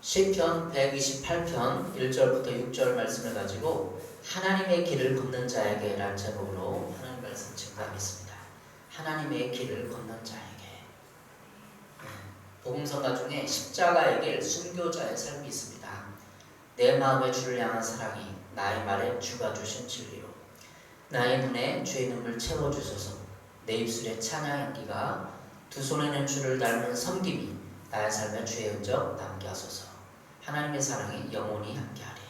시편 128편 1절부터 6절 말씀을 가지고 하나님의 길을 걷는 자에게 라는 제목으로 하나님 말씀 증거하겠습니다. 하나님의 길을 걷는 자에게. 복음성가 중에 십자가의 길 순교자의 삶이 있습니다. 내 마음의 주를 향한 사랑이 나의 말에 주가 주신 진리로 나의 눈에 주의 눈물 채워주소서. 내 입술에 찬양 향기가 두 손에는 주를 닮은 섬김이 나의 삶에 주의 흔적 남게 하소서. 하나님의 사랑이 영원히 함께하리.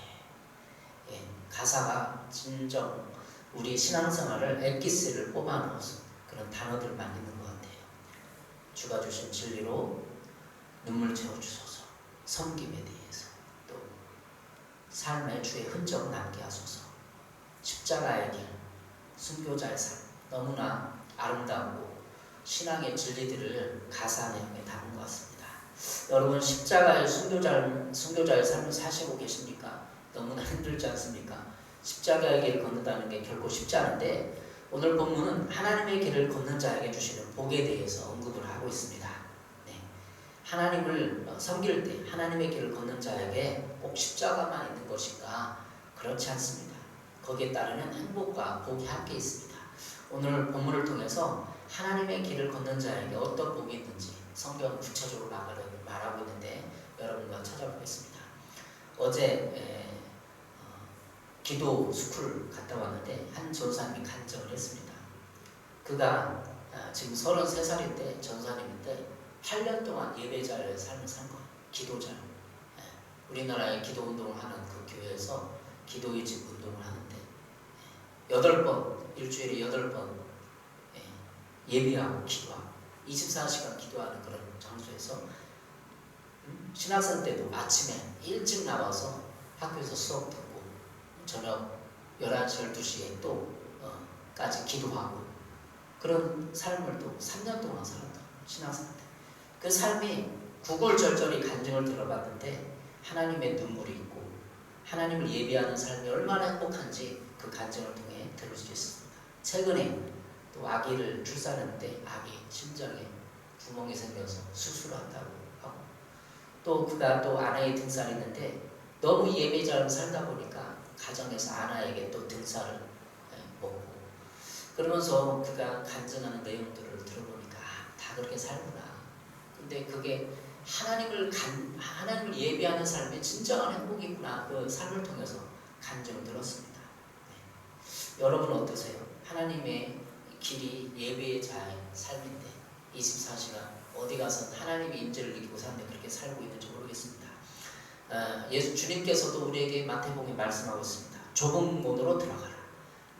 가사가 진정 우리 신앙생활을 엑기스를 뽑아넣어서 그런 단어들만 있는 것 같아요. 주가 주신 진리로 눈물 채워주소서. 섬김에 대해서 또 삶에 주의 흔적 남게 하소서. 십자가의 길, 순교자의 삶 너무나 아름다우고 신앙의 진리들을 가사 내용에 담은 것 같습니다. 여러분 십자가의 순교자의 삶을 사시고 계십니까? 너무나 힘들지 않습니까? 십자가의 길을 걷는다는 게 결코 쉽지 않은데 오늘 본문은 하나님의 길을 걷는 자에게 주시는 복에 대해서 언급을 하고 있습니다. 하나님을 섬길 때 하나님의 길을 걷는 자에게 꼭 십자가만 있는 것인가? 그렇지 않습니다. 거기에 따르는 행복과 복이 함께 있습니다. 오늘 본문을 통해서 하나님의 길을 걷는 자에게 어떤 복이 있는지 성경은 구체적으로 말하고 있는데 여러분과 찾아보겠습니다. 어제 기도 스쿨 갔다 왔는데 한 전사님이 간증을 했습니다. 그가 지금 33살인데 전사님인데 8년 동안 예배자의 삶을 산 거예요. 기도자. 우리나라에 기도 운동을 하는 그 교회에서 기도의 집 운동을 하는데 8번 일주일에 8번 예배하고 기도하고 24시간 기도하는 그런 장소에서 신학생 때도 아침에 일찍 나와서 학교에서 수업 듣고 저녁 11시, 12시에 또 까지 기도하고 그런 삶을 또 3년 동안 살았다. 신학생 때. 그 삶이 구골절절히 간증을 들어봤는데 하나님의 눈물이 있고 하나님을 예배하는 삶이 얼마나 행복한지 그 간증을 통해 들을 수 있습니다. 최근에 또 아기를 출산했는데 아기 심장에 구멍이 생겨서 수술한다고 하고 또 그가 또 아내의 등살이 있는데 너무 예배자로 살다 보니까 가정에서 아내에게 또 등살을 먹고 그러면서 그가 간증하는 내용들을 들어보니까 다 그렇게 살구나. 근데 그게 하나님을 예배하는 삶의 진정한 행복이구나. 그 삶을 통해서 간증을 들었습니다. 여러분 어떠세요? 하나님의 길이 예배자의 삶인데 24시간 어디 가서 하나님의 임재를 느끼고 사는데 그렇게 살고 있는지 모르겠습니다. 주님께서도 우리에게 마태복음에 말씀하고 있습니다. 좁은 문으로 들어가라.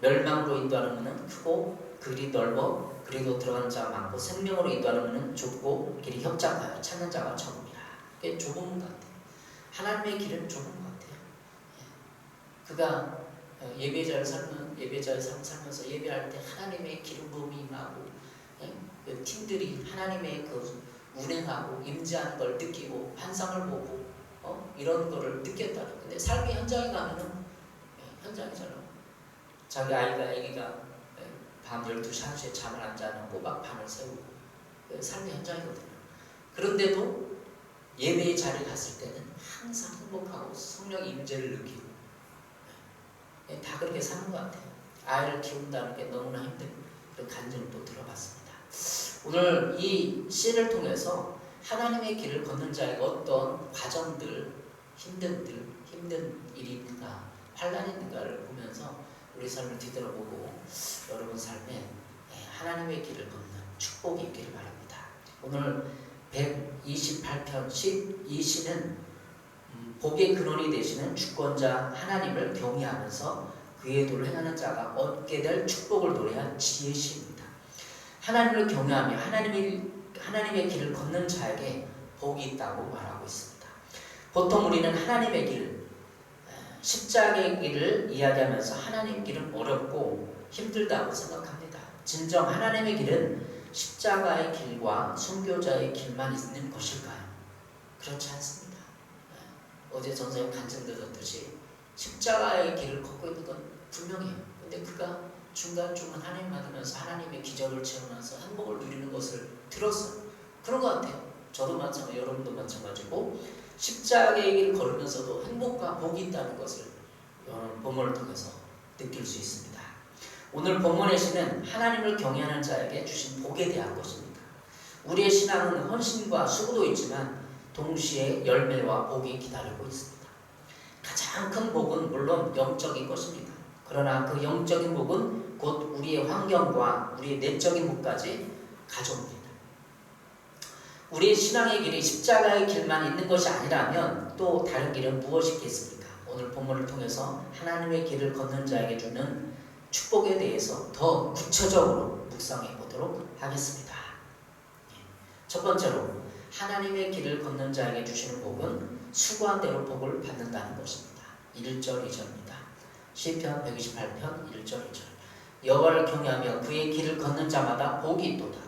멸망으로 인도하는 문은 크고 길이 넓어 그리고 들어가는 자가 많고 생명으로 인도하는 문은 좁고 길이 협착하여 찾는 자가 적음이라. 그게 좁은 문 같아요. 하나님의 길은 좁은 것 같아요. 그가 예배자의 삶을 살면서 예배할 때 하나님의 기름 부음이 임하고 그 팀들이 하나님의 그 운행하고 임재하는 걸 느끼고 환상을 보고 이런 거를 느꼈다는. 근데 삶의 현장에 가면은 현장이잖아요. 자기 아기가 밤 12시 1시에 잠을 안 자는 꼬박 밤을 새우고 삶의 현장이거든요. 그런데도 예배의 자리에 갔을 때는 항상 행복하고 성령의 임재를 느끼고 다 그렇게 사는 것 같아요. 아이를 키운다는 게 너무나 힘든 그런 간증을 또 들어봤습니다. 오늘 이 시를 통해서 하나님의 길을 걷는 자에게 어떤 과정들, 힘든 일이 있는가, 환란이 있는가를 보면서 우리 삶을 뒤돌아보고 여러분 삶에 하나님의 길을 걷는 축복이 있기를 바랍니다. 오늘 128편 12시는 복의 근원이 되시는 주권자 하나님을 경외하면서 그의 도를 행하는 자가 얻게 될 축복을 노래한 지혜의 시입니다. 하나님을 경외하며 하나님의 길을 걷는 자에게 복이 있다고 말하고 있습니다. 보통 우리는 하나님의 길, 십자가의 길을 이야기하면서 하나님의 길은 어렵고 힘들다고 생각합니다. 진정 하나님의 길은 십자가의 길과 순교자의 길만 있는 것일까요? 그렇지 않습니다. 어제 전사님 간증 들었듯이 십자가의 길을 걷고 있는 건 분명해요. 근데 그가 중간중간 하나님 받으면서 하나님의 기적을 체험하면서 행복을 누리는 것을 들었어요. 그런 것 같아요. 저도 마찬가지고 여러분도 마찬가지고 십자가의 길을 걸으면서도 행복과 복이 있다는 것을 본문을 통해서 느낄 수 있습니다. 오늘 본문의 시는 하나님을 경외하는 자에게 주신 복에 대한 것입니다. 우리의 신앙은 헌신과 수고도 있지만 동시에 열매와 복이 기다리고 있습니다. 가장 큰 복은 물론 영적인 것입니다. 그러나 그 영적인 복은 곧 우리의 환경과 우리의 내적인 복까지 가져옵니다. 우리의 신앙의 길이 십자가의 길만 있는 것이 아니라면 또 다른 길은 무엇이 있겠습니까? 오늘 본문을 통해서 하나님의 길을 걷는 자에게 주는 축복에 대해서 더 구체적으로 묵상해 보도록 하겠습니다. 첫 번째로 하나님의 길을 걷는 자에게 주시는 복은 수고한 대로 복을 받는다는 것입니다. 1절 2절입니다. 시편 128편 1절 2절. 여호와를 경외하며 그의 길을 걷는 자마다 복이 있도다.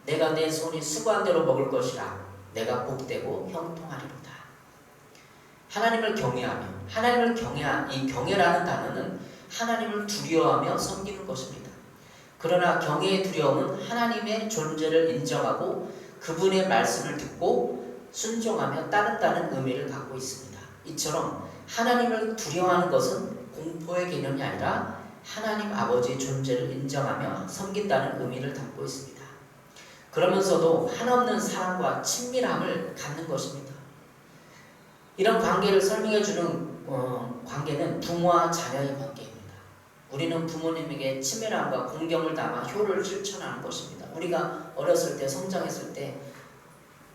내가 내 손이 수고한 대로 먹을 것이라. 내가 복되고 형통하리로다. 하나님을 경외하며, 하나님을 이 경외라는 단어는 하나님을 두려워하며 섬기는 것입니다. 그러나 경외의 두려움은 하나님의 존재를 인정하고 그분의 말씀을 듣고 순종하며 따른다는 의미를 갖고 있습니다. 이처럼 하나님을 두려워하는 것은 공포의 개념이 아니라 하나님 아버지의 존재를 인정하며 섬긴다는 의미를 담고 있습니다. 그러면서도 한없는 사랑과 친밀함을 갖는 것입니다. 이런 관계를 설명해주는 관계는 부모와 자녀의 관계입니다. 우리는 부모님에게 친밀함과 공경을 담아 효를 실천하는 것입니다. 우리가 어렸을 때 성장했을 때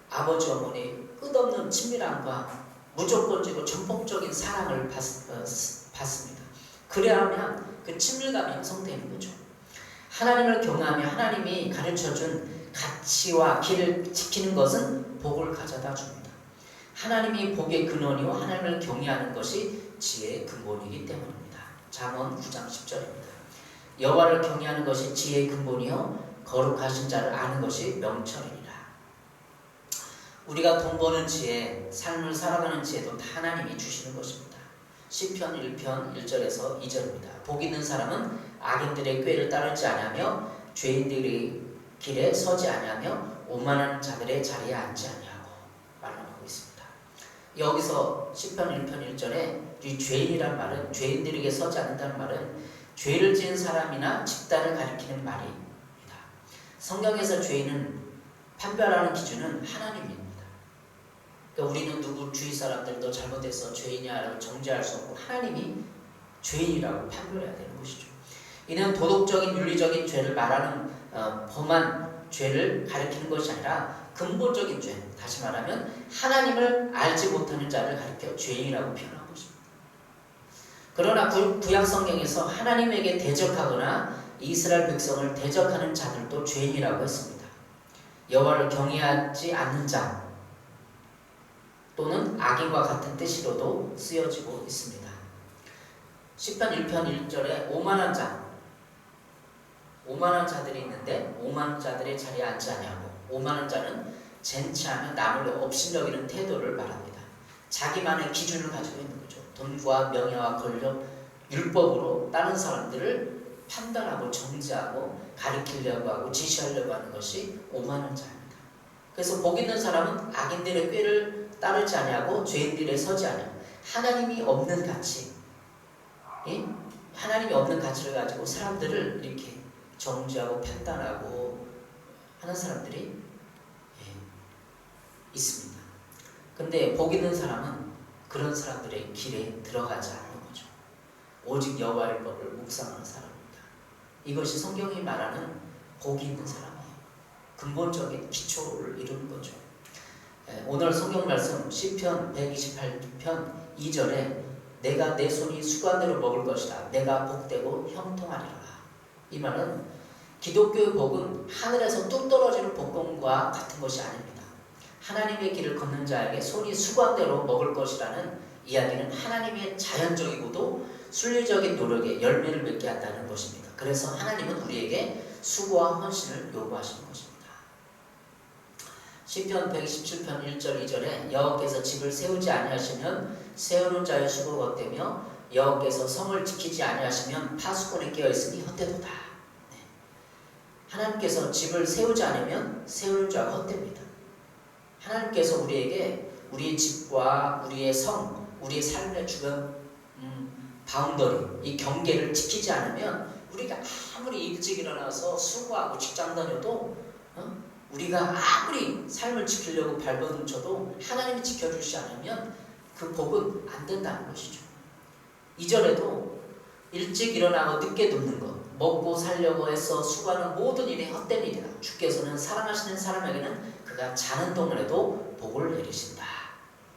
아버지 어머니 끝없는 친밀함과 무조건적이고 전폭적인 사랑을 받습니다. 그래야만 그 친밀감이 형성되는 거죠. 하나님을 경외하며 하나님이 가르쳐준 가치와 길을 지키는 것은 복을 가져다 줍니다. 하나님이 복의 근원이요 하나님을 경외하는 것이 지혜의 근본이기 때문입니다. 잠언 9장 10절입니다. 여호와를 경외하는 것이 지혜의 근본이요 거룩하신 자를 아는 것이 명철이니라. 우리가 돈 버는 지혜, 삶을 살아가는 지혜도 다 하나님이 주시는 것입니다. 시편 1편 1절에서 2절입니다. 복 있는 사람은 악인들의 꾀를 따르지 아니하며 죄인들의 길에 서지 아니하며 오만한 자들의 자리에 앉지 아니하고 말하고 있습니다. 여기서 시편 1편 1절에 이 죄인이란 말은 죄인들에게 서지 않는다는 말은 죄를 지은 사람이나 집단을 가리키는 말입니다. 성경에서 죄인은 판별하는 기준은 하나님입니다. 그러니까 우리는 누구 주위 사람들이 너 잘못해서 죄인이야라고 정죄할 수 없고 하나님이 죄인이라고 판별해야 되는 것이죠. 이는 도덕적인 윤리적인 죄를 말하는 범한 죄를 가리키는 것이 아니라 근본적인 죄, 다시 말하면 하나님을 알지 못하는 자를 가리켜 죄인이라고 표현한 것입니다. 그러나 구약 성경에서 하나님에게 대적하거나 이스라엘 백성을 대적하는 자들도 죄인이라고 했습니다. 여호와를 경외하지 않는 자 또는 악인과 같은 뜻으로도 쓰여지고 있습니다. 시편 1편 1절에 오만한 자들이 있는데 오만한 자들의 자리에 앉지 아니하고, 오만한 자는 젠치하며 남을 업신여기는 태도를 말합니다. 자기만의 기준을 가지고 있는 거죠. 돈과 명예와 권력, 율법으로 다른 사람들을 판단하고 정죄하고 가리키려고 하고 지시하려고 하는 것이 오만한 자입니다. 그래서 복 있는 사람은 악인들의 꾀를 따르지 아니하고 죄인들에 서지 아니하고 하나님이 없는 가치, 하나님이 없는 가치를 가지고 사람들을 이렇게 정죄하고 판단하고 하는 사람들이 있습니다. 근데 복 있는 사람은 그런 사람들의 길에 들어가지 않는 거죠. 오직 여호와의 법을 묵상하는 사람입니다. 이것이 성경이 말하는 복이 있는 사람이에요. 근본적인 기초를 이루는 거죠. 오늘 성경 말씀 시편 128편 2절에 내가 내 손이 수고한 대로 먹을 것이다. 내가 복되고 형통하리라. 이 말은 기독교의 복은 하늘에서 뚝 떨어지는 복권과 같은 것이 아닙니다. 하나님의 길을 걷는 자에게 손이 수고한 대로 먹을 것이라는 이야기는 하나님의 자연적이고도 순리적인 노력에 열매를 맺게 한다는 것입니다. 그래서 하나님은 우리에게 수고와 헌신을 요구하시는 것입니다. 시편 127편 1절 2절에 여호와께서 집을 세우지 아니하시면 세우는 자의 수고가 헛되며 여호와께서 성을 지키지 아니하시면 파수꾼이 깨어있으니 헛되도다. 하나님께서 집을 세우지 않으면 세우는 자가 헛됩니다. 하나님께서 우리에게 우리의 집과 우리의 성, 우리의 삶의 주변 바운더리, 이 경계를 지키지 않으면 우리가 아무리 일찍 일어나서 수고하고 직장 다녀도 우리가 아무리 삶을 지키려고 발버둥쳐도 하나님이 지켜주시지 않으면 그 복은 안 된다는 것이죠. 2절에도 일찍 일어나고 늦게 눕는 것, 먹고 살려고 해서 수고하는 모든 일이 헛된 일이다. 주께서는 사랑하시는 사람에게는 그가 자는 동안에도 복을 내리신다.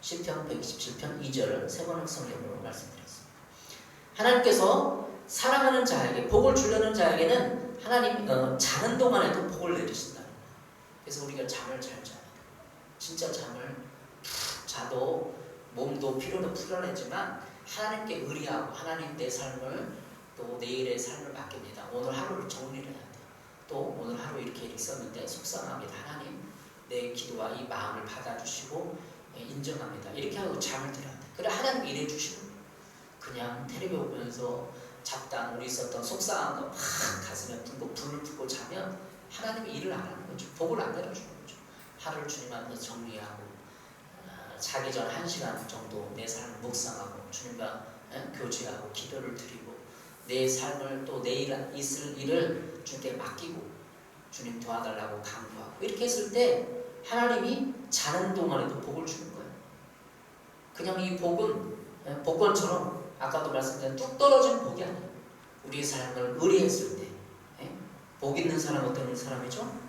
시편 127편 2절을 세 번역 성경으로 말씀드렸습니다. 하나님께서 사랑하는 자에게 복을 주려는 자에게는 하나님 자는 동안에도 복을 내리신다. 그래서 우리가 잠을 잘 자야 돼. 진짜 잠을 푹 자도 몸도 피로도 풀어내지만 하나님께 의리하고 하나님 내 삶을 또 내일의 삶을 맡깁니다. 오늘 하루를 정리를 해야 돼. 또 오늘 하루 이렇게 있었는데 속상합니다. 하나님 내 기도와 이 마음을 받아주시고 인정합니다. 이렇게 하고 잠을 들어야 돼. 그래 하나님 일해 주시는 거예요. 그냥 텔레비 보면서 잡다한 우리 있었던 속상한 거 막 가슴에 품고 불을 푸고 자면 하나님이 일을 안 하는 거죠. 복을 안 내려주는 거죠. 하루를 주님 앞에서 정리하고 자기 전 1시간 정도 내 삶을 묵상하고 주님과 교제하고 기도를 드리고 내 삶을 또 내일 있을 일을 주님께 맡기고 주님 도와달라고 간구하고 이렇게 했을 때 하나님이 자는 동안에도 복을 주는 거예요. 그냥 이 복은 복권처럼 아까도 말씀드린 뚝 떨어진 복이 아니에요. 우리의 삶을 의리했을 때 복 있는 사람 어떤 사람이죠?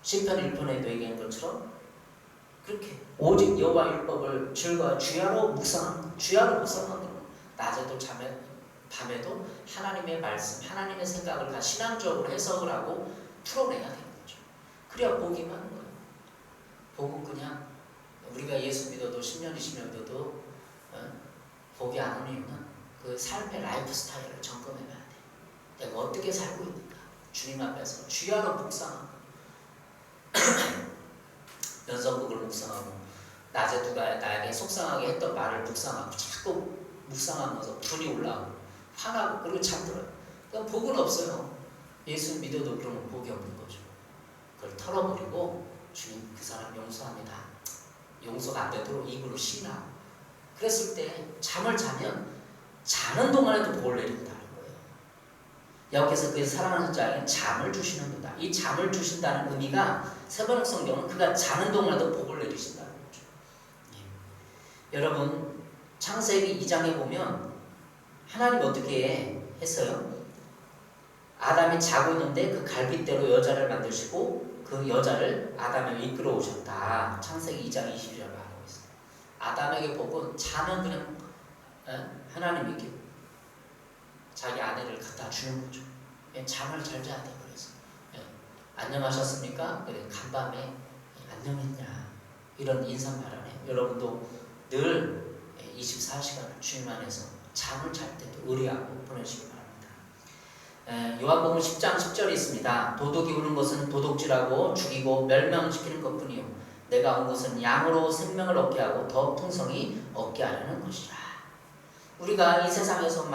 시편 1편에도 얘기한 것처럼 그렇게 오직 여호와 율법을 즐거워 주야로 묵상하는 거예요. 낮에도 밤에도 하나님의 말씀, 하나님의 생각을 다 신앙적으로 해석을 하고 풀어내야 되는 거죠. 그래야 복이 많은 거예요. 복은 그냥 우리가 예수 믿어도 10년, 20년 믿어도 복이 안 오는 이유는 그 삶의 라이프 스타일을 점검해 봐야 돼. 내가 어떻게 살고 있는가. 주님 앞에서 주야로 묵상하고 연성극을 묵상하고 낮에 누가 나에게 속상하게 했던 말을 묵상하고 자꾸 묵상하면서 분이 올라오고 화나고 그리고 잠들어요. 그러니까 복은 없어요. 예수 믿어도 그러면 복이 없는 거죠. 그걸 털어버리고 주님 그 사람 용서합니다. 용서가 안 되도록 입으로 시인하고 그랬을 때 잠을 자면 자는 동안에도 복을 내린다는 거예요. 여기서 그 사랑하는 자에게 잠을 주시는 분다. 이 잠을 주신다는 의미가 세번역 성경은 그가 자는 동안에도 복을 내리신다는 거죠. 여러분 창세기 2장에 보면 하나님 어떻게 했어요? 아담이 자고 있는데 그 갈빗대로 여자를 만드시고 그 여자를 아담에게 이끌어 오셨다. 창세기 2장 20절에 말하고 있어요. 아담에게 복은 자는 그냥 하나님에게 자기 아내를 갖다 주는 거죠. 잠을 잘 자야 돼. 그래서 안녕하셨습니까? 그래 간밤에 안녕했냐 이런 인사말 안에 여러분도 늘 24시간을 주님 안에서 잠을 잘 때도 의리하고 보내시기 바랍니다. 요한복음 10장 10절이 있습니다. 도둑이 우는 것은 도둑질하고 죽이고 멸망시키는 것뿐이요 내가 온 것은 양으로 생명을 얻게 하고 더 풍성히 얻게 하려는 것이라. 우리가 이 세상에서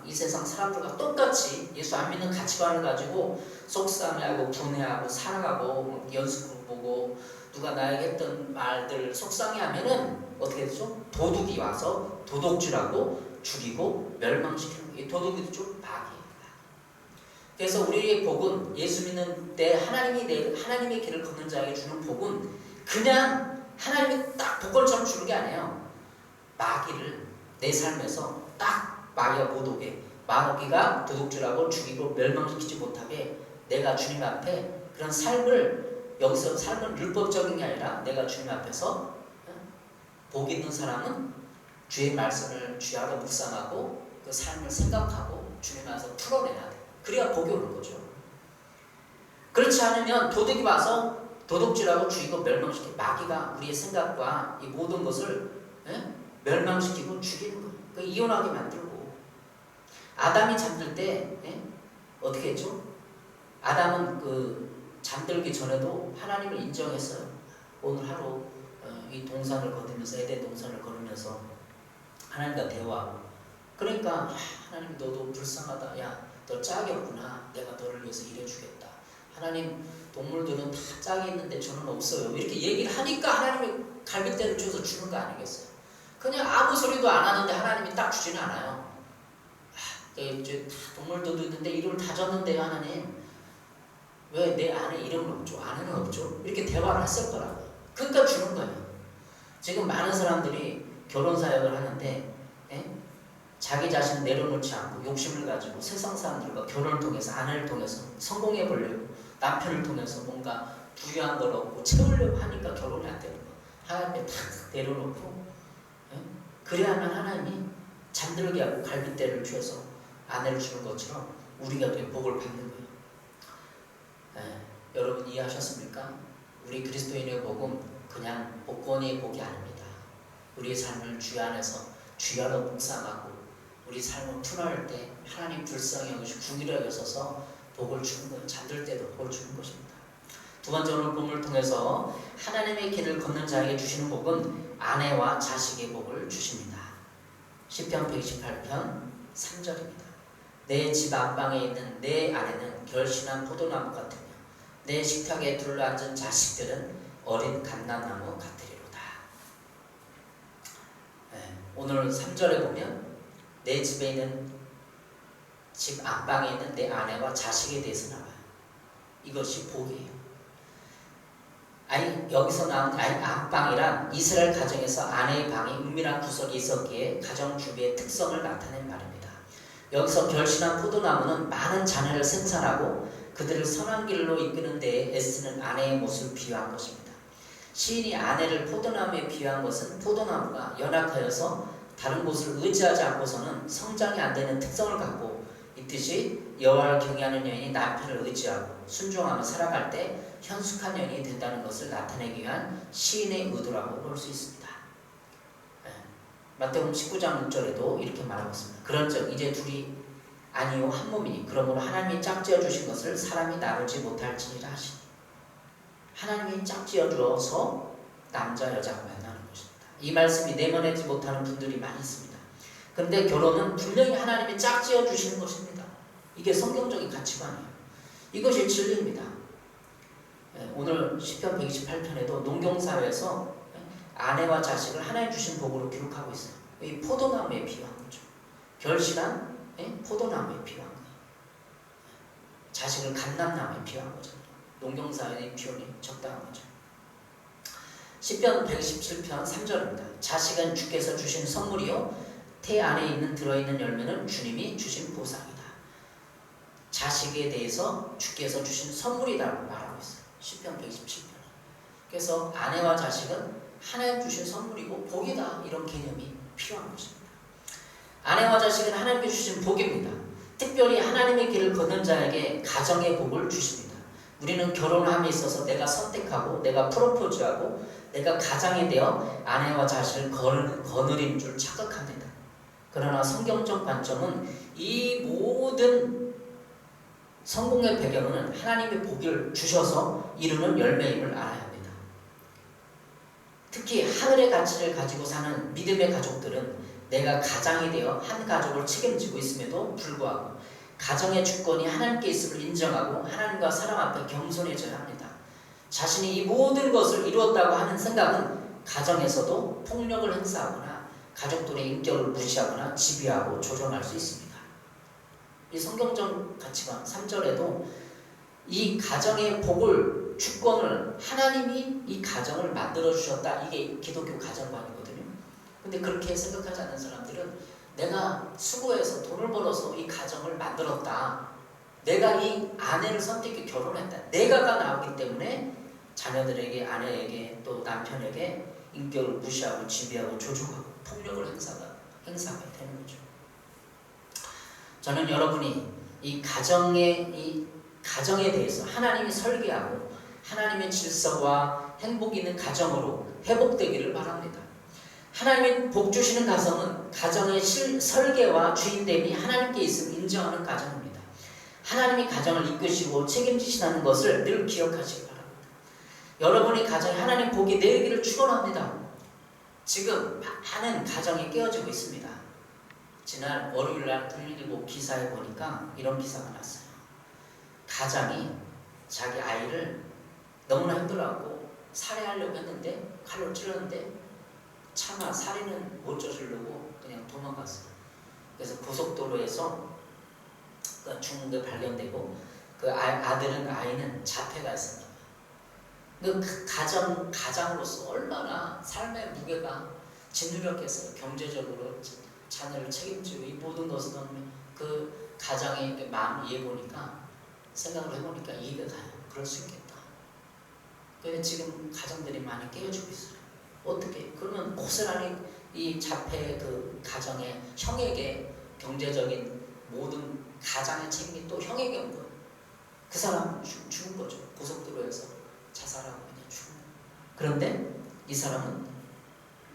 이 세상 사람들과 똑같이 예수 안 믿는 가치관을 가지고 속상해하고 분해하고 살아가고 연습을 보고 누가 나에게 했던 말들 속상해하면은 어떻게 되죠? 도둑이 와서 도둑질하고 죽이고 멸망시키는 거예요. 도둑이 좀 마귀예요. 그래서 우리의 복은 예수 믿는 때 하나님의 길을 걷는 자에게 주는 복은 그냥 하나님이 딱 복권처럼 주는 게 아니에요. 마귀를 내 삶에서 딱 마귀가 못 오게 마귀가 도둑질하고 죽이고 멸망시키지 못하게 내가 주님 앞에 그런 삶을 여기서 삶은 율법적인 게 아니라 내가 주님 앞에서 복 있는 사람은 주의 말씀을 주야로 묵상하고 그 삶을 생각하고 주님 앞에서 풀어내야 돼. 그래야 복이 오는 거죠. 그렇지 않으면 도둑이 와서 도둑질하고 죽이고 멸망시키고 마귀가 우리의 생각과 이 모든 것을 멸망시키고 죽이는 거예요. 이혼하게 만들고 아담이 잠들 때 어떻게 했죠? 아담은 잠들기 전에도 하나님을 인정했어요. 오늘 하루 이 동산을 걸으면서 에덴 동산을 걸으면서 하나님과 대화하고 그러니까 하나님 너도 불쌍하다. 야 너 짝이 없구나. 내가 너를 위해서 일해주겠다. 하나님 동물들은 다 짝이 있는데 저는 없어요. 이렇게 얘기를 하니까 하나님이 갈빗대를 줘서 주는 거 아니겠어요? 그냥 아무 소리도 안 하는데 하나님이 딱 주지는 않아요. 이제 동물들도 있는데 이름을 다 줬는데요, 하나님. 왜 내 안에 이름은 없죠? 아내는 없죠? 이렇게 대화를 했을 거라고요. 그러니까 주는 거예요. 지금 많은 사람들이 결혼 사역을 하는데 자기 자신을 내려놓지 않고 욕심을 가지고 세상 사람들과 결혼을 통해서 아내를 통해서 성공해 보려고 남편을 통해서 뭔가 부유한 걸 얻고 채우려고 하니까 결혼이 안 되는 거예요. 하나님께 탁 내려놓고 그래야만 하나님이 잠들게 하고 갈빗대를 주어서 아내를 주는 것처럼 우리가 그렇게 복을 받는 거예요. 여러분 이해하셨습니까? 우리 그리스도인의 복은 그냥 복권의 복이 아닙니다. 우리의 삶을 주 안에서 주야로 묵상하고 우리 삶을 풀어할 때 하나님 불쌍히 여기시고 궁일하게 여서서 복을 주는 거예요. 잠들 때도 복을 주는 것입니다. 두 번째 오늘 본문을 통해서 하나님의 길을 걷는 자에게 주시는 복은 아내와 자식의 복을 주십니다. 시편 128편 3절입니다. 내 집 안방에 있는 내 아내는 결실한 포도나무 같으며 내 식탁에 둘러앉은 자식들은 어린 감람나무 같으리로다. 오늘 3절에 보면 내 집에 있는 집 안방에 있는 내 아내와 자식에 대해서 나와요. 이것이 복이에요. 아니 여기서 나온 안방이란 이스라엘 가정에서 아내의 방이 은밀한 구석이 있었기에 가정 주비의 특성을 나타낸 말입니다. 여기서 결실한 포도나무는 많은 자녀를 생산하고 그들을 선한 길로 이끄는 데에 애쓰는 아내의 모습을 비유한 것입니다. 시인이 아내를 포도나무에 비유한 것은 포도나무가 연약하여서 다른 곳을 의지하지 않고서는 성장이 안 되는 특성을 갖고 있듯이 여호와를 경외하는 여인이 남편을 의지하고 순종하며 살아갈 때 현숙한 여인이 된다는 것을 나타내기 위한 시인의 의도라고 볼 수 있습니다. 마태복음 19장 6절에도 이렇게 말하고 있습니다. 그런즉 이제 둘이 아니요 한 몸이니 그러므로 하나님이 짝지어 주신 것을 사람이 나누지 못할지니라 하시니 하나님이 짝지어 주어서 남자 여자가 만나는 것입니다. 이 말씀이 내면하지 못하는 분들이 많이 있습니다. 그런데 결혼은 분명히 하나님이 짝지어 주시는 것입니다. 이게 성경적인 가치관이에요. 이것이 진리입니다. 오늘 시편 128편에도 농경사회에서 아내와 자식을 하나님 주신 복으로 기록하고 있어요. 이 포도나무에 비유한 거죠. 결실한 포도나무에 비유한 거예요. 자식을 감람나무에 비유한 거죠. 농경사회의 표현이 적당한 거죠. 시편 127편 3절입니다. 자식은 주께서 주신 선물이요 태 안에 들어있는 열매는 주님이 주신 보상이다. 자식에 대해서 주께서 주신 선물이라고 말하고 있어요. 시편 127편. 그래서 아내와 자식은 하나님 주신 선물이고 복이다 이런 개념이 필요한 것입니다. 아내와 자식은 하나님께 주신 복입니다. 특별히 하나님의 길을 걷는 자에게 가정의 복을 주십니다. 우리는 결혼함에 있어서 내가 선택하고 내가 프로포즈하고 내가 가장이 되어 아내와 자식을 거느린 줄 착각합니다. 그러나 성경적 관점은 이 모든 성공의 배경은 하나님의 복을 주셔서 이루는 열매임을 알아야 합니다. 특히 하늘의 가치를 가지고 사는 믿음의 가족들은 내가 가장이 되어 한 가족을 책임지고 있음에도 불구하고 가정의 주권이 하나님께 있음을 인정하고 하나님과 사람 앞에 겸손해져야 합니다. 자신이 이 모든 것을 이루었다고 하는 생각은 가정에서도 폭력을 행사하거나 가족들의 인격을 무시하거나 지배하고 조종할 수 있습니다. 이 성경적 가치관 3절에도 이 가정의 복을 주권을 하나님이 이 가정을 만들어 주셨다. 이게 기독교 가정관이거든요. 근데 그렇게 생각하지 않는 사람들은 내가 수고해서 돈을 벌어서 이 가정을 만들었다. 내가 이 아내를 선택해 결혼했다. 내가가 나오기 때문에 자녀들에게 아내에게 또 남편에게 인격을 무시하고 지배하고 조종하고 폭력을 행사가 되는 거죠. 저는 여러분이 이 가정에 대해서 하나님이 설계하고 하나님의 질서와 행복이 있는 가정으로 회복되기를 바랍니다. 하나님이 복 주시는 가정의 설계와 주인됨이 하나님께 있음을 인정하는 가정입니다. 하나님이 가정을 이끄시고 책임지시다는 것을 늘 기억하시기 바랍니다. 여러분의 가정에 하나님 복이 내리기를 축원합니다. 지금 많은 가정이 깨어지고 있습니다. 지난 월요일날 119 기사에 보니까 이런 기사가 났어요. 가장이 자기 아이를 너무나 힘들어하고 살해하려고 했는데 칼로 찔렀는데 차마 살인은 못 저지르고 그냥 도망갔어요. 그래서 고속도로에서 죽은 게 발견되고 그 아이는 자폐가 있었나 봐요. 그 가장으로서 얼마나 삶의 무게가 짓누렸겠어요. 경제적으로 자녀를 책임지고 이 모든 것을 넣으면 그 가장의 마음 이해해보니까 생각을 해보니까 이해가 가요. 그럴 수 있겠다. 그런데 지금 가정들이 많이 깨어지고 있어요. 어떻게? 그러면 고스란히 이 자폐 그 가정의 형에게 경제적인 모든 가장의 책임이 또 형에게 온 거예요. 그 사람 죽은 거죠. 고속도로에서 자살하고 그냥 죽은 거예요. 그런데 이 사람은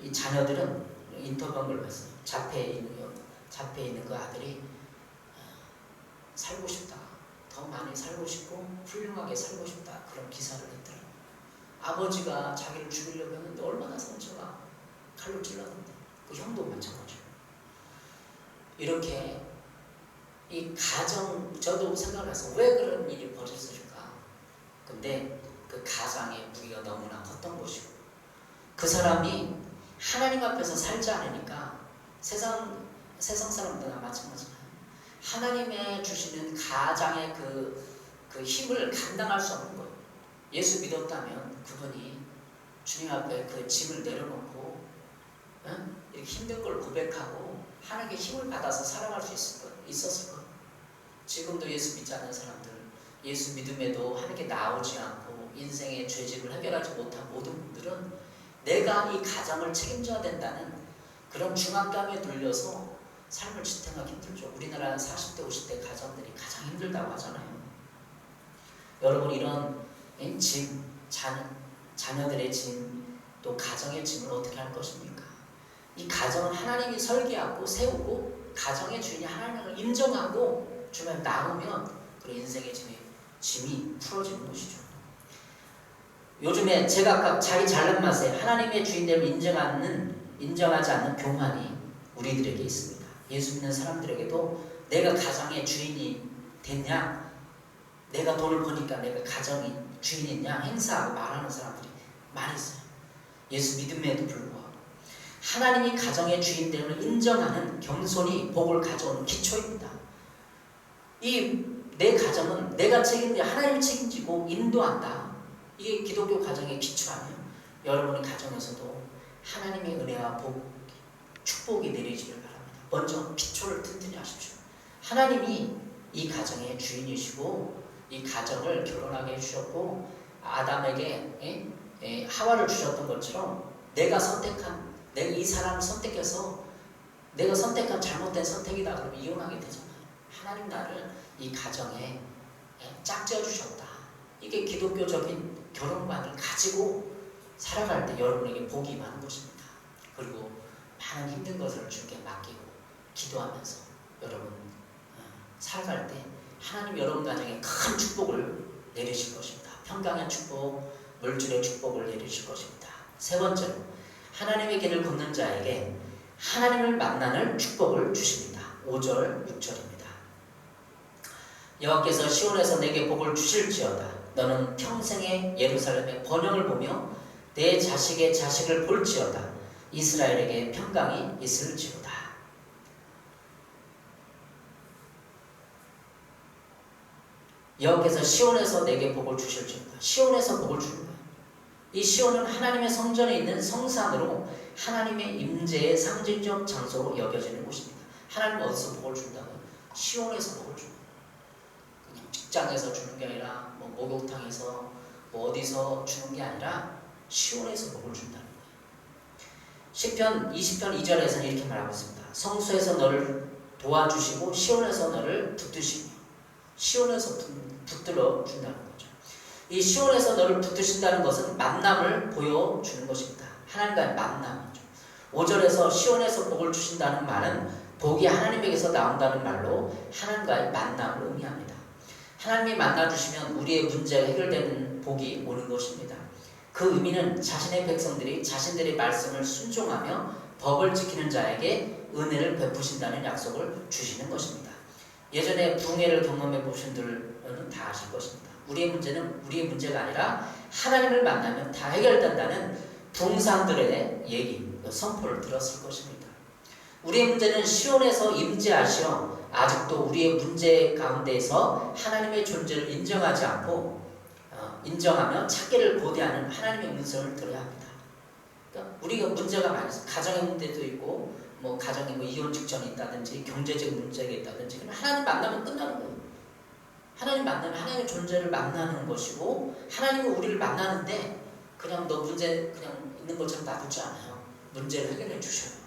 이 자녀들은 인터뷰한 걸 봤어요. 자폐에 있는 그 아들이 살고 싶다. 더 많이 살고 싶고 훌륭하게 살고 싶다. 그런 기사를 했더라고요. 아버지가 자기를 죽이려고 했는데 얼마나 상처가 칼로 찔렀는데 그 형도 마찬가지예요. 이렇게 이 가정 저도 생각을 해서 왜 그런 일이 벌어졌을까? 근데 그 가장의 무게가 너무나 컸던 것이고 그 사람이 하나님 앞에서 살지 않으니까 세상 사람들과 마찬가지예요. 하나님의 주시는 가장의 그 힘을 감당할 수 없는 거예요. 예수 믿었다면 그분이 주님 앞에 그 짐을 내려놓고 이렇게 힘든 걸 고백하고 하나님의 힘을 받아서 살아갈 수 있었을 거예요. 지금도 예수 믿지 않는 사람들, 예수 믿음에도 하나님께 나오지 않고 인생의 죄짐을 해결하지 못한 모든 분들은 내가 이 가정을 책임져야 된다는 그런 중압감에 눌려서 삶을 지탱하기 힘들죠. 우리나라 40대, 50대 가정들이 가장 힘들다고 하잖아요. 여러분 이런 짐, 자녀들의 짐, 또 가정의 짐을 어떻게 할 것입니까? 이 가정은 하나님이 설계하고 세우고 가정의 주인이 하나님을 인정하고 주변에 나오면 그 인생의 짐이 풀어지는 것이죠. 요즘에 제각각 자기 잘난 맛에 하나님의 주인됨을 인정하지 않는 교만이 우리들에게 있습니다. 예수 믿는 사람들에게도 내가 가정의 주인이 됐냐, 내가 돈을 버니까 내가 가정이 주인이냐 행사하고 말하는 사람들이 많이 있어요. 예수 믿음에도 불구하고 하나님이 가정의 주인됨을 인정하는 겸손이 복을 가져오는 기초입니다. 이 내 가정은 내가 책임져 하나님이 책임지고 인도한다. 이게 기독교 가정의 기초 아니에요. 여러분의 가정에서도 하나님의 은혜와 축복이 내리시길 바랍니다. 먼저 기초를 튼튼히 하십시오. 하나님이 이 가정의 주인이시고 이 가정을 결혼하게 해주셨고 아담에게 하와를 주셨던 것처럼 내가 이 사람을 선택해서 내가 선택한 잘못된 선택이다 그러면 이혼하게 되잖아요. 하나님 나를 이 가정에 짝지어 주셨다. 이게 기독교적인 결혼관을 가지고 살아갈 때 여러분에게 복이 많은 것입니다. 그리고 많은 힘든 것을 주께 맡기고 기도하면서 여러분 살아갈 때 하나님 여러분 가정에 큰 축복을 내리실 것입니다. 평강의 축복, 물질의 축복을 내리실 것입니다. 세 번째로 하나님의 길을 걷는 자에게 하나님을 만나는 축복을 주십니다. 5절, 6절입니다. 여호와께서 시온에서 내게 복을 주실지어다. 너는 평생에 예루살렘의 번영을 보며 내 자식의 자식을 볼지어다. 이스라엘에게 평강이 있을지어다. 여호와께서 시온에서 내게 복을 주실지어다. 시온에서 복을 주는 거예요. 이 시온은 하나님의 성전에 있는 성산으로 하나님의 임재의 상징적 장소로 여겨지는 곳입니다. 하나님은 어디서 복을 준다고요? 시온에서 복을 줍니다. 그냥 직장에서 주는 게 아니라 목욕탕에서 어디서 주는 게 아니라 시온에서 복을 준다는 거예요. 시편 20편 2절에서는 이렇게 말하고 있습니다. 성소에서 너를 도와주시고 시온에서 너를 붙드시며 시온에서 붙들어 준다는 거죠. 이 시온에서 너를 붙드신다는 것은 만남을 보여주는 것입니다. 하나님과의 만남이죠. 5절에서 시온에서 복을 주신다는 말은 복이 하나님에게서 나온다는 말로 하나님과의 만남을 의미합니다. 하나님이 만나주시면 우리의 문제가 해결되는 복이 오는 것입니다. 그 의미는 자신의 백성들이 자신들의 말씀을 순종하며 법을 지키는 자에게 은혜를 베푸신다는 약속을 주시는 것입니다. 예전에 붕해를 경험해 보신 분들은 다 아실 것입니다. 우리의 문제는 우리의 문제가 아니라 하나님을 만나면 다 해결된다는 붕상들의 얘기, 선포를 들었을 것입니다. 우리의 문제는 시온에서 임재하시어 아직도 우리의 문제 가운데에서 하나님의 존재를 인정하지 않고 인정하며 찾기를 고대하는 하나님의 음성을 들어야 합니다. 그러니까 우리가 문제가 많이 있어요. 가정의 문제도 있고 가정에 이혼 직전이 있다든지 경제적 문제가 있다든지 하나님 만나면 끝나는 거예요. 하나님 만나면 하나님의 존재를 만나는 것이고 하나님이 우리를 만나는데 그냥 너 문제 그냥 있는 것처럼 놔두지 않아요. 문제를 해결해 주셔요.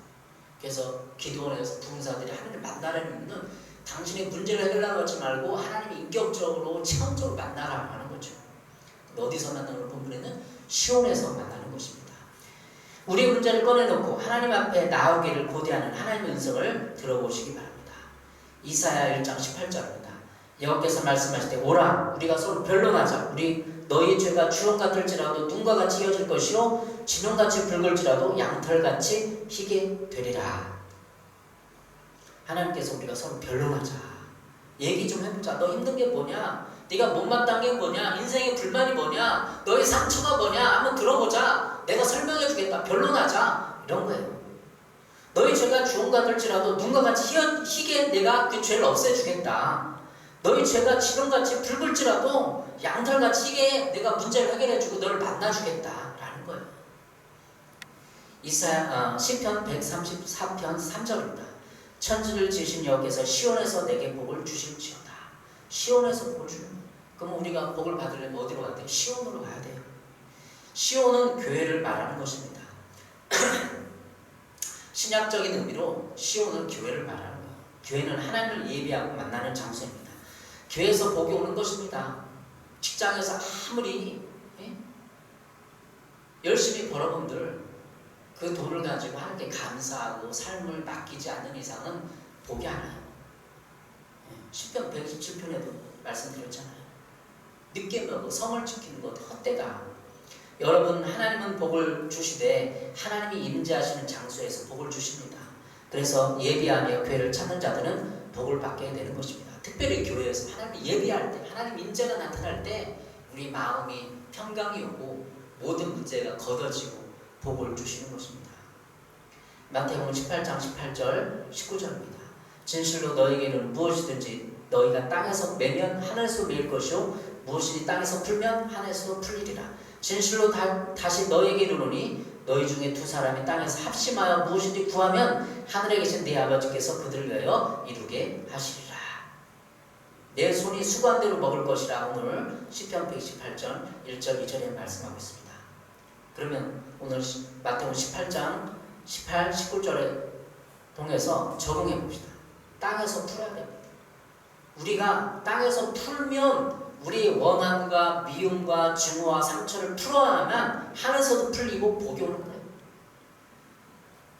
그래서 기도원에서 부흥사들이 하나님을 만나려는 이유는 당신의 문제를 해결하고 하지 말고 하나님이 인격적으로 체험적으로 만나라고 하는 거죠. 어디서 만나는 본문에는 시온에서 만나는 것입니다. 우리의 문제를 꺼내놓고 하나님 앞에 나오기를 고대하는 하나님의 음성을 들어보시기 바랍니다. 이사야 1장 18절입니다. 여호와께서 말씀하실 때 오라 우리가 서로 변론하자. 우리 너희 죄가 주홍 같을지라도 눈과 같이 이어질 것이요 진홍같이 붉을지라도 양털같이 희게 되리라. 하나님께서 우리가 서로 변론하자. 얘기 좀 해보자. 너 힘든 게 뭐냐? 네가 못마땅한 게 뭐냐? 인생의 불만이 뭐냐? 너의 상처가 뭐냐? 한번 들어보자. 내가 설명해 주겠다. 변론하자. 이런 거예요. 너희 죄가 주홍 같을지라도 눈과 같이 희게 내가 그 죄를 없애주겠다. 너희 죄가 진홍같이 붉을지라도 양털같이 희게 내가 문제를 해결해주고 너를 만나주겠다 라는 거예요. 이사야 시편 134편 3절입니다. 천지를 지으신 여호와께서 시온에서 내게 복을 주실지어다. 시온에서 복을 주는 거예요. 그럼 우리가 복을 받으려면 어디로 가야 돼요? 시온으로 가야 돼요. 시온은 교회를 말하는 것입니다. 신약적인 의미로 시온은 교회를 말하는 거예요. 교회는 하나님을 예배하고 만나는 장소입니다. 교회에서 복이 오는 것입니다. 직장에서 아무리 열심히 벌어본들 그 돈을 가지고 하나님께 감사하고 삶을 맡기지 않는 이상은 복이 안 와요. 시편 127편에도 말씀드렸잖아요. 늦게 먹어 성을 지키는 것 헛되다. 여러분 하나님은 복을 주시되 하나님이 임재하시는 장소에서 복을 주십니다. 그래서 예비하며 교회를 찾는 자들은 복을 받게 되는 것입니다. 특별히 교회에서 하나님이 예비할 때 하나님 임재가 나타날 때 우리 마음이 평강이 오고 모든 문제가 걷어지고 복을 주시는 것입니다. 마태복음 18장 18절 19절입니다. 진실로 너희에게는 무엇이든지 너희가 땅에서 매면 하늘에서 매일 것이요 무엇이 땅에서 풀면 하늘에서 풀리리라. 진실로 다시 너희에게 이르노니 너희 중에 두 사람이 땅에서 합심하여 무엇인지 구하면 하늘에 계신 네 아버지께서 그들을 위하여 이루게 하시리라. 내 손이 수고한대로 먹을 것이라. 오늘 시편 128절 1절 2절에 말씀하고 있습니다. 그러면 오늘 마태복음 18장 18, 19절에 통해서 적용해 봅시다. 땅에서 풀어야 됩니다. 우리가 땅에서 풀면 우리의 원한과 미움과 증오와 상처를 풀어야만 하늘에서도 풀리고 복이 오는 거예요.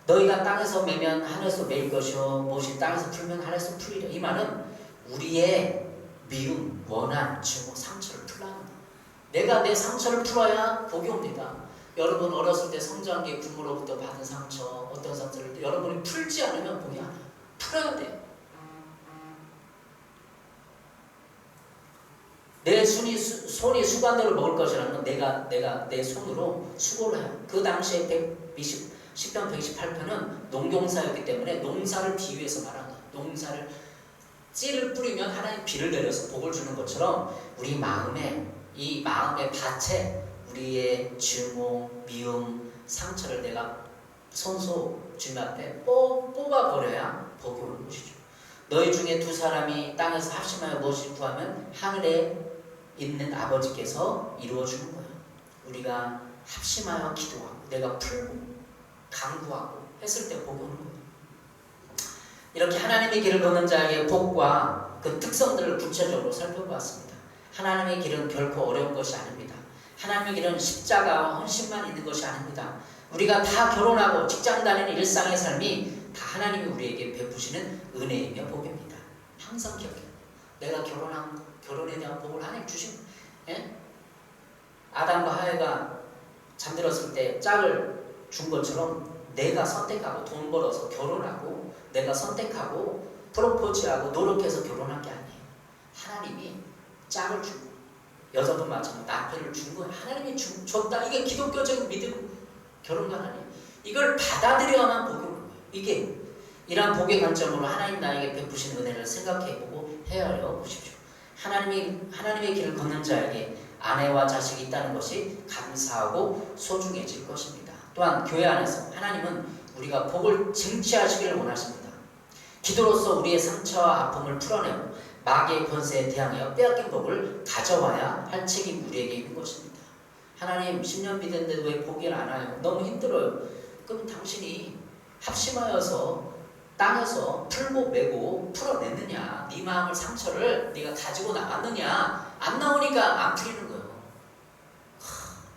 너희가 땅에서 매면 하늘에서 매일 것이요 무엇이 땅에서 풀면 하늘에서 풀리라. 이 말은 우리의 미움, 원한, 증오, 상처를 풀라는 거예요. 내가 내 상처를 풀어야 복이 옵니다. 여러분 어렸을 때 성장기 부모로부터 받은 상처, 어떤 상처를 여러분이 풀지 않으면 복이 안 와요. 풀어야 돼요. 내 손이 수관대로 먹을 것이라는 건 내가 내 손으로 수고를 해요. 그 당시에 10편 128편은 농경사였기 때문에 농사를 비유해서 말하는 거예요. 농사를 씨를 뿌리면 하나님 비를 내려서 복을 주는 것처럼 우리 마음에 이 마음의 밭에 우리의 증오, 미움, 상처를 내가 손소 주님 앞에 뽑아버려야 복이 오는 것이죠. 너희 중에 두 사람이 땅에서 합심하여 무엇을 구하면 하늘에 있는 아버지께서 이루어주는 거예요. 우리가 합심하여 기도하고 내가 풀고 강구하고 했을 때 복이 오는 거예요. 이렇게 하나님의 길을 걷는 자에게 복과 그 특성들을 구체적으로 살펴보았습니다. 하나님의 길은 결코 어려운 것이 아닙니다. 하나님의 길은 십자가와 헌신만 있는 것이 아닙니다. 우리가 다 결혼하고 직장 다니는 일상의 삶이 다 하나님이 우리에게 베푸시는 은혜이며 복입니다. 항상 기억해요. 내가 결혼에 대한 복을 하나님 주신 아담과 하와가 잠들었을 때 짝을 준 것처럼 내가 선택하고 돈 벌어서 결혼하고 내가 선택하고 프로포즈하고 노력해서 결혼한 게 아니에요. 하나님이 짝을 주고 여자도 마찬가지로 남편을 준 거야. 하나님이 줬다. 이게 기독교적인 믿음, 결혼과 하나님. 이걸 받아들여야만 복이 오는 거예요. 이게 이러한 복의 관점으로 하나님 나에게 베푸신 은혜를 생각해보고 헤아려 보십시오. 하나님의 길을 걷는 자에게 아내와 자식이 있다는 것이 감사하고 소중해질 것입니다. 또한 교회 안에서 하나님은 우리가 복을 쟁취하시기를 원하십니다. 기도로서 우리의 상처와 아픔을 풀어내고 마귀의 권세에 대항하여 빼앗긴 복을 가져와야 할 책임이 우리에게 있는 것입니다. 하나님 10년 믿었는데 왜 포기를 안 와요? 너무 힘들어요. 그럼 당신이 합심하여서 땅에서 풀고 메고 풀어냈느냐? 네 마음을 상처를 네가 가지고 나갔느냐? 안 나오니까 안 풀리는 거예요.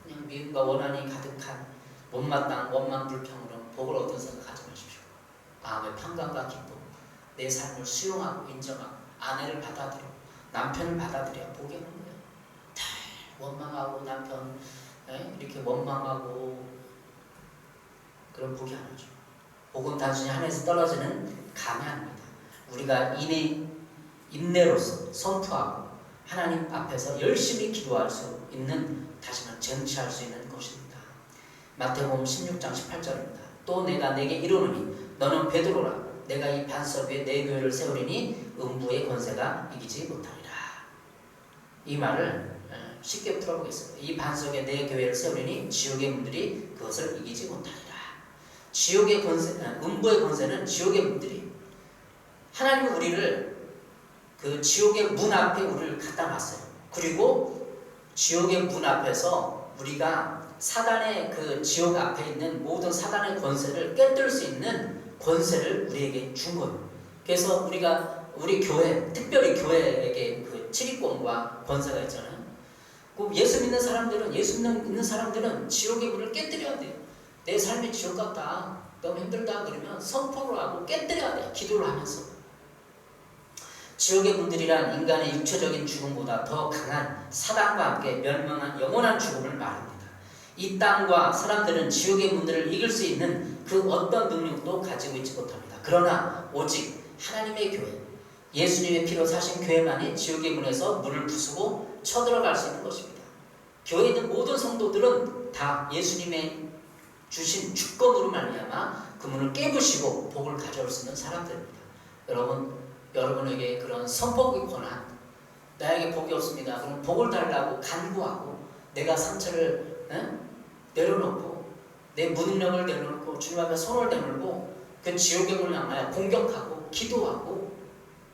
그냥 미움과 원한이 가득한 못마땅 원망 불평으로 복을 얻은 생각하지 마십시오. 마음의 평강과 기쁨, 내 삶을 수용하고 인정하고 아내를 받아들여 남편을 받아들여야 복이 오는 거예요. 원망하고 남편 이렇게 원망하고 그런 복이 안 오죠. 복은 단순히 하늘에서 떨어지는 감이 아닙니다. 우리가 인내로서 선포하고 하나님 앞에서 열심히 기도할 수 있는, 다시 말해 쟁취할 수 있는 것입니다. 마태복음 16장 18절입니다. 또 내가 내게 이르노니 너는 베드로라. 내가 이 반석 위에 내 교회를 세우리니 음부의 권세가 이기지 못하리라. 이 말을 쉽게 풀어보겠습니다. 이 반석에 내 교회를 세우리니 지옥의 문들이 그것을 이기지 못하리라. 지옥의 권세, 음부의 권세는 지옥의 문들이, 하나님은 우리를 그 지옥의 문 앞에 우리를 갖다 놨어요. 그리고 지옥의 문 앞에서 우리가 사단의 그 지옥 앞에 있는 모든 사단의 권세를 깨뜨릴 수 있는 권세를 우리에게 준 거예요. 그래서 우리 교회, 특별히 교회에게 그 치리권과 권세가 있잖아요. 그 예수 믿는 사람들은 지옥의 문을 깨뜨려야 돼요. 내 삶이 지옥 같다, 너무 힘들다 그러면 선포를 하고 깨뜨려야 돼요. 기도를 하면서. 지옥의 문들이란 인간의 육체적인 죽음보다 더 강한 사단과 함께 멸망한 영원한 죽음을 말합니다. 이 땅과 사람들은 지옥의 문들을 이길 수 있는 그 어떤 능력도 가지고 있지 못합니다. 그러나 오직 하나님의 교회, 예수님의 피로 사신 교회만이 지옥의 문에서 문을 부수고 쳐들어갈 수 있는 것입니다. 교회에 있는 모든 성도들은 다 예수님의 주신 주권으로 말미암아 그 문을 깨부시고 복을 가져올 수 있는 사람들입니다. 여러분에게 그런 선포의 권한, 나에게 복이 없습니다. 그럼 복을 달라고 간구하고 내가 상처를 내려놓고 내 무능력을 내려놓고 주님 앞에 손을 내밀고 그 지옥의 문을 향하여 공격하고 기도하고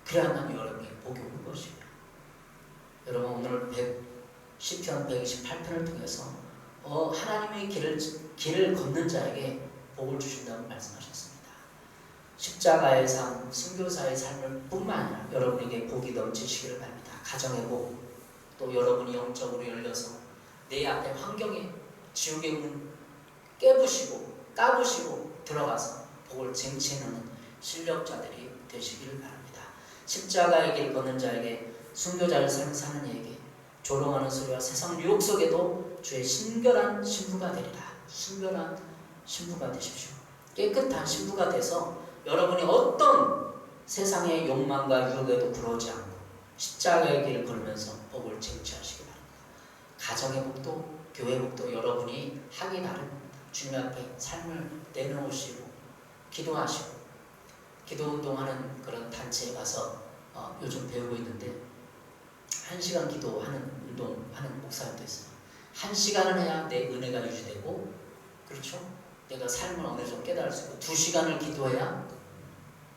그래야만 여러분에게 복이 오는 것입니다. 여러분 오늘 시편 128편을 통해서 하나님의 길을 걷는 자에게 복을 주신다고 말씀하셨습니다. 십자가의 삶, 선교사의 삶을 뿐만 아니라 여러분에게 복이 넘치시기를 바랍니다. 가정의 복, 또 여러분이 영적으로 열려서 내 앞에 환경에 지옥의 문 깨부시고 까부시고 들어가서 복을 쟁취하는 실력자들이 되시기를 바랍니다. 십자가의 길 걷는 자에게, 순교자를 사는 이에게 조롱하는 소리와 세상 유혹 속에도 주의 순결한 신부가 되리라. 순결한 신부가 되십시오. 깨끗한 신부가 돼서 여러분이 어떤 세상의 욕망과 유혹에도 굴러오지 않고 십자가의 길을 걸으면서 복을 쟁취하시기 바랍니다. 가정의 복도, 교회 복도 여러분이 하기 나름입니다. 주님 앞에 삶을 내놓으시고 기도하시고, 기도 운동하는 그런 단체에 가서 요즘 배우고 있는데 1시간 기도하는 운동하는 목사님도 있어요. 1시간을 해야 내 은혜가 유지되고, 그렇죠? 내가 삶을 어느 정도 깨달을 수 있고, 2시간을 기도해야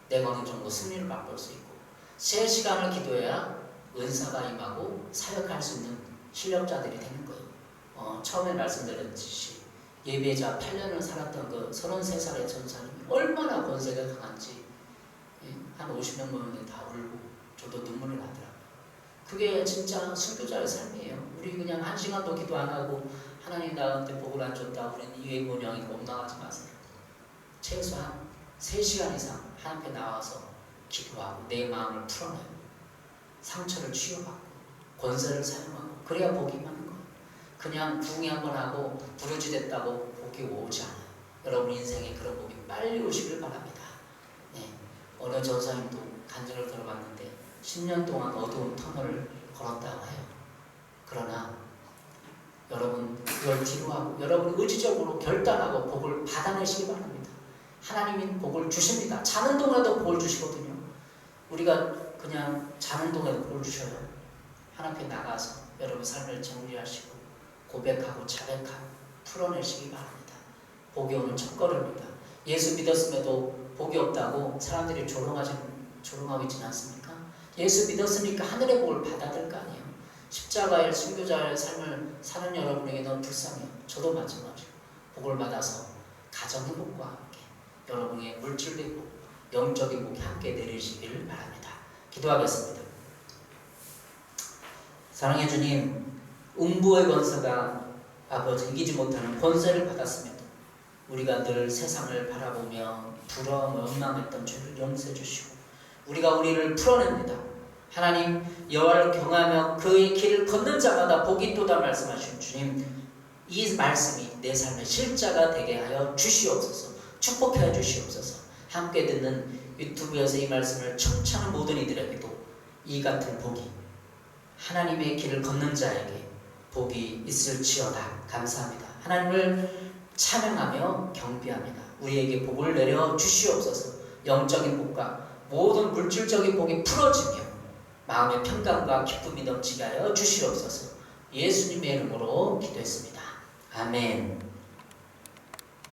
내가 어느 정도 승리를 맛볼 수 있고, 3시간을 기도해야 은사가 임하고 사역할 수 있는 실력자들이 되는 거예요. 처음에 말씀드렸듯이 예배자 8년을 살았던 그 33살의 전사님이 얼마나 권세가 강한지 한 50명 모였는데 다 울고 저도 눈물이 나더라고요. 그게 진짜 순교자의 삶이에요. 우리 그냥 1시간도 기도 안 하고 하나님 나한테 복을 안 줬다, 우리는 이해문양이 원망하지 마세요. 최소한 3시간 이상 하나님께 나와서 기도하고 내 마음을 풀어내고 상처를 치유하고 권세를 사용하고 그래야 복이 임하는 거예요. 그냥 부흥회 한번 하고 부르짖었다고 복이 오지 않아요. 여러분 인생에 그런 복이 빨리 오시길 바랍니다. 어느 전사님도 간증을 들어봤는데 10년 동안 어두운 터널을 걸었다고 해요. 그러나 여러분 그걸 뒤로하고 여러분 의지적으로 결단하고 복을 받아내시기 바랍니다. 하나님이 복을 주십니다. 자는 동안에도 복을 주시거든요. 우리가 그냥 자는 동안에도 복을 주셔요. 하나님 앞에 나가서 여러분 삶을 정리하시고 고백하고 자백하고 풀어내시기 바랍니다. 복이 오는 첫걸음입니다. 예수 믿었음에도 복이 없다고 사람들이 조롱하고 있지는 않습니까? 예수 믿었으니까 하늘의 복을 받아야 될 거 아니에요. 십자가의 순교자의 삶을 사는 여러분에게 너무 불쌍해요. 저도 마찬가지로 복을 받아서 가정 행복과 함께 여러분의 물질의 복, 영적인 복이 함께 내리시기를 바랍니다. 기도하겠습니다. 사랑해 주님, 음부의 권세가 아버지 이기지 못하는 권세를 받았음에도 우리가 늘 세상을 바라보며 부러움을 원망했던 죄를 용서해 주시고 우리가 우리를 풀어냅니다. 하나님, 여호와를 경외하며 그의 길을 걷는 자마다 복이 있도다 말씀하신 주님, 이 말씀이 내 삶의 실자가 되게 하여 주시옵소서. 축복하여 주시옵소서. 함께 듣는 유튜브에서 이 말씀을 청취하는 모든 이들에게도 이 같은 복이 하나님의 길을 걷는 자에게 복이 있을지어다. 감사합니다. 하나님을 찬양하며 경배합니다. 우리에게 복을 내려 주시옵소서. 영적인 복과 모든 물질적인 복이 풀어지며 마음의 평강과 기쁨이 넘치게 하여 주시옵소서. 예수님의 이름으로 기도했습니다. 아멘.